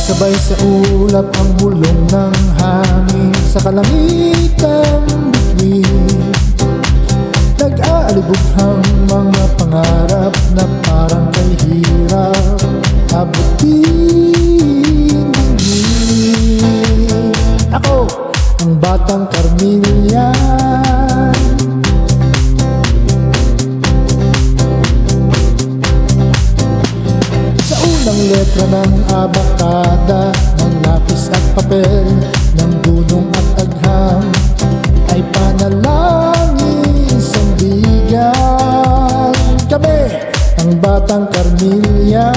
Sumasabay sa ulap ang bulong ng hangin sa kalangitang bituin. Nag-aalibutang mga pangarap na parang kay hirap abutin din. Ako, ang batang Carmelian, ng letra ng abakada, ng lapis at papel, ng dunong at agham, ay panalangin sandigan. Kami, ang batang Carmelian,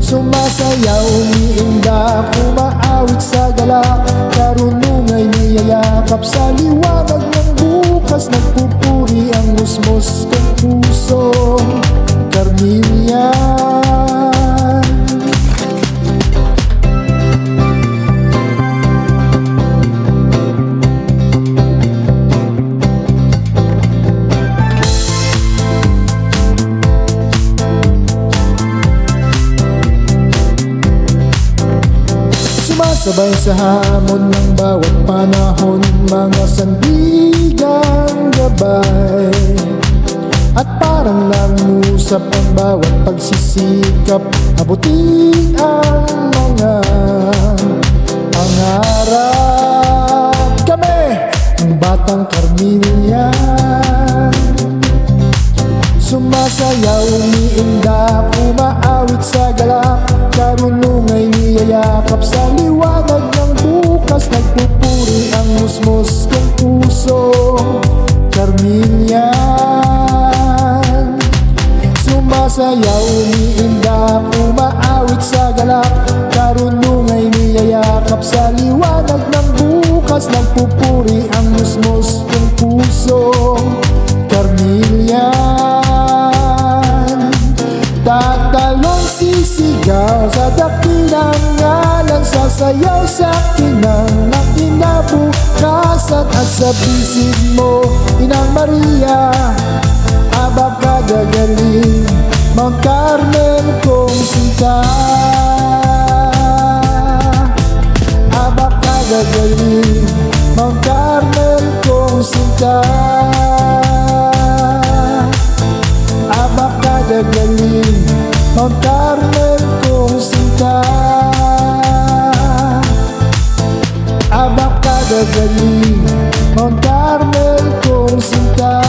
sumasayaw, umiinda, kumaawit sa galak, karunungay niyayakap sa liwanag ng bukas. Nagpupuri ang musmos kong puso, Carmelian. Sumasabay sa hamon ng bawat panahon, mga sandigang gabay, at parang nangusap ang bawat pagsisikap, abutin ang mga pangarap. Kami, ang batang Carmelian, sumasayaw, umiinda, kumaawit sa galak, karunungay niyayakap sa liwanag ng bukas. Nagpupuri ang musmos kong puso, Carmelian. Sumasayaw, umiinda, kumaawit sa galak, karunungay niyayakap sa liwanag ng bukas. Nagpupuri ang musmos kong puso, Carmelian. Tatalong sisigaw sa dakilang ngalan, sasayaw sa kinang ng kinabukasan. At sa bisig mo, Inang Maria, abakada galing, Mount Carmel kong sinta. Abakada galing, Mount Carmel kong sinta. Abakada galing, Mount Carmel kong sinta. Abakada galing, Mount Carmel kong sinta.